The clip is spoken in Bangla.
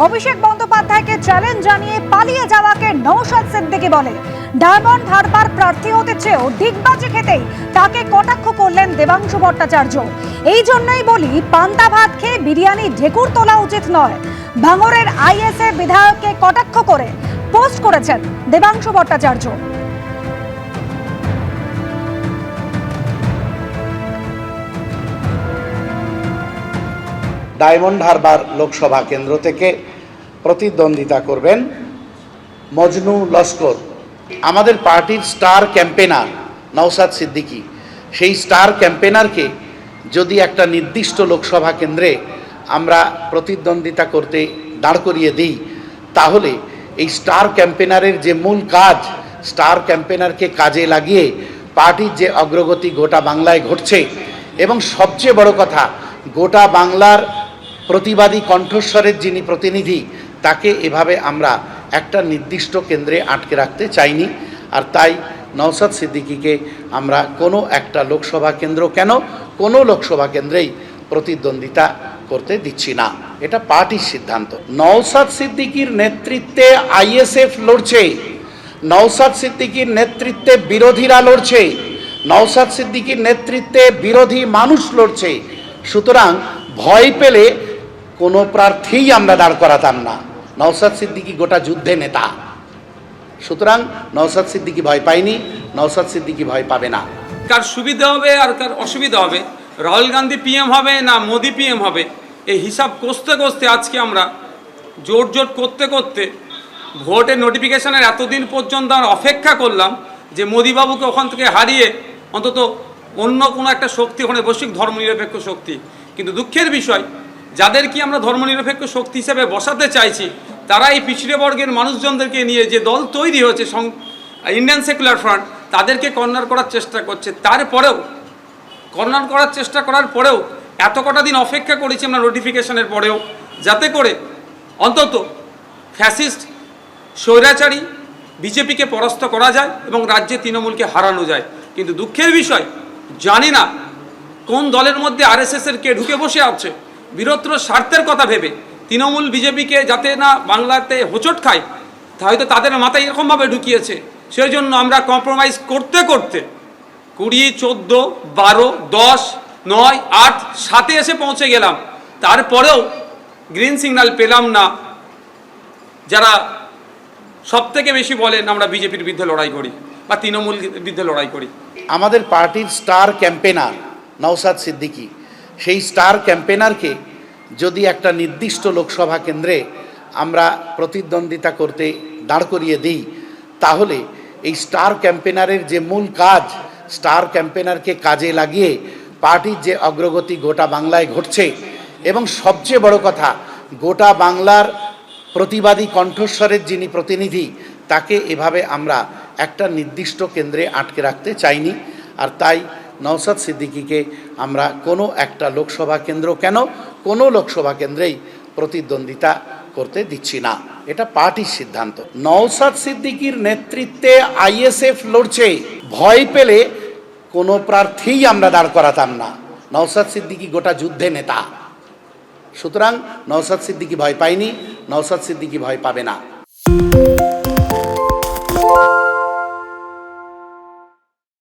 অভিষেক বন্দ্যোপাধ্যায়কে চ্যালেঞ্জ জানিয়ে পালিয়ে যাওয়াকে নওশাদ সিদ্দিকী বলে। ডায়মন্ড হারবার প্রার্থী হতে চেয়েও ডিগবাজি খেতেই তাকে কটাক্ষ করলেন দেবাংশু ভট্টাচার্য। এই জন্যই বলি, পান্তা ভাত খেয়ে বিরিয়ানি ঢেকুর তোলা উচিত নয়। ভাঙড়ের আইএসএ বিধায়ককে কটাক্ষ করে পোস্ট করেছেন দেবাংশু ভট্টাচার্য। ডায়মন্ড হারবার লোকসভা কেন্দ্র থেকে প্রতিদ্বন্দ্বিতা করবেন মজনু লস্কর। আমাদের পার্টির স্টার ক্যাম্পেনার নওশাদ সিদ্দিকী, সেই স্টার ক্যাম্পেনারকে যদি একটা নির্দিষ্ট লোকসভা কেন্দ্রে আমরা প্রতিদ্বন্দ্বিতা করতে দাঁড় করিয়ে দিই, তাহলে এই স্টার ক্যাম্পেনারের যে মূল কাজ, স্টার ক্যাম্পেনারকে কাজে লাগিয়ে পার্টির যে অগ্রগতি গোটা বাংলায় ঘটছে, এবং সবচেয়ে বড় কথা, গোটা বাংলার প্রতিবাদী কণ্ঠস্বরের যিনি প্রতিনিধি, তাকে এভাবে আমরা একটা নির্দিষ্ট কেন্দ্রে আটকে রাখতে চাইনি। আর তাই নওশাদ সিদ্দিকীকে আমরা কোনো একটা লোকসভা কেন্দ্র কেন, কোনো লোকসভা কেন্দ্রেই প্রতিদ্বন্দ্বিতা করতে দিচ্ছি না। এটা পার্টির সিদ্ধান্ত। নওশাদ সিদ্দিকীর নেতৃত্বে আইএসএফ লড়ছে, নওশাদ সিদ্দিকীর নেতৃত্বে বিরোধীরা লড়ছে, নওশাদ সিদ্দিকীর নেতৃত্বে বিরোধী মানুষ লড়ছে। সুতরাং ভয় পেলে কোনো প্রার্থীই আমরা দাঁড় করাতাম না। নওশাদ সিদ্দিকী গোটা যুদ্ধে নেতা, সুতরাং নওশাদ সিদ্দিকী ভয় পায়নি, নওশাদ সিদ্দিকী ভয় পাবে না। কার সুবিধা হবে আর কার অসুবিধা হবে, রাহুল গান্ধী পিএম হবে না মোদি পিএম হবে, এই হিসাব কষতে কষতে আজকে আমরা জোট করতে করতে ভোটের নোটিফিকেশনের এতদিন পর্যন্ত আমরা অপেক্ষা করলাম যে মোদিবাবুকে ওখান থেকে হারিয়ে অন্তত অন্য কোনো একটা শক্তি, ওখানে বৈশ্বিক ধর্মনিরপেক্ষ শক্তি। কিন্তু দুঃখের বিষয়, যাদেরকে আমরা ধর্মনিরপেক্ষ শক্তি হিসেবে বসাতে চাইছি, তারা এই পিছড়ে বর্গের মানুষজনদেরকে নিয়ে যে দল তৈরি হয়েছে ইন্ডিয়ান সেকুলার ফ্রন্ট, তাদেরকে কর্নার করার চেষ্টা করছে। তারপরেও কর্নার করার চেষ্টা করার পরেও এত কটা দিন অপেক্ষা করেছি আমরা নোটিফিকেশনের পরেও, যাতে করে অন্তত ফ্যাসিস্ট স্বৈরাচারী বিজেপিকে পরাস্ত করা যায় এবং রাজ্যে তৃণমূলকে হারানো যায়। কিন্তু দুঃখের বিষয়, জানি না কোন দলের মধ্যে আরএসএসের কে ঢুকে বসে আছে, বৃহত্তর স্বার্থের কথা ভেবে তৃণমূল বিজেপিকে যাতে না বাংলাতে হোঁচট খায়, হয়তো তাদের মাথায় এরকমভাবে ঢুকিয়েছে। সেই জন্য আমরা কম্প্রোমাইজ করতে করতে 20, 14, 12, 10, 9, 8, 7 এসে পৌঁছে গেলাম। তারপরেও গ্রিন সিগন্যাল পেলাম না। যারা সবথেকে বেশি বলেন আমরা বিজেপির বিরুদ্ধে লড়াই করি বা তৃণমূল বিরুদ্ধে লড়াই করি। আমাদের পার্টির স্টার ক্যাম্পেনার নওশাদ সিদ্দিকী, সেই স্টার ক্যাম্পেনারকে যদি একটা নির্দিষ্ট লোকসভা কেন্দ্রে আমরা প্রতিদ্বন্দ্বিতা করতে দাঁড় করিয়ে দিই, তাহলে এই স্টার ক্যাম্পেনারের যে মূল কাজ, স্টার ক্যাম্পেনারকে কাজে লাগিয়ে পার্টির যে অগ্রগতি গোটা বাংলায় ঘটছে, এবং সবচেয়ে বড় কথা, গোটা বাংলার প্রতিবাদী কণ্ঠস্বরের যিনি প্রতিনিধি, তাকে এভাবে আমরা একটা নির্দিষ্ট কেন্দ্রে আটকে রাখতে চাইনি। আর তাই নওশাদ সিদ্দিকীকে আমরা কোনো একটা লোকসভা কেন্দ্র কেন, কোনো লোকসভা কেন্দ্রেই প্রতিদ্বন্দ্বিতা করতে দিচ্ছি না। এটা পার্টির সিদ্ধান্ত। নওশাদ সিদ্দিকীর নেতৃত্বে আইএসএফ লড়ছে, ভয় পেলে কোনো প্রার্থীই আমরা দাঁড় করাতাম না। নওশাদ সিদ্দিকী গোটা যুদ্ধে নেতা, সুতরাং নওশাদ সিদ্দিকী ভয় পায়নি, নওশাদ সিদ্দিকী ভয় পাবে না।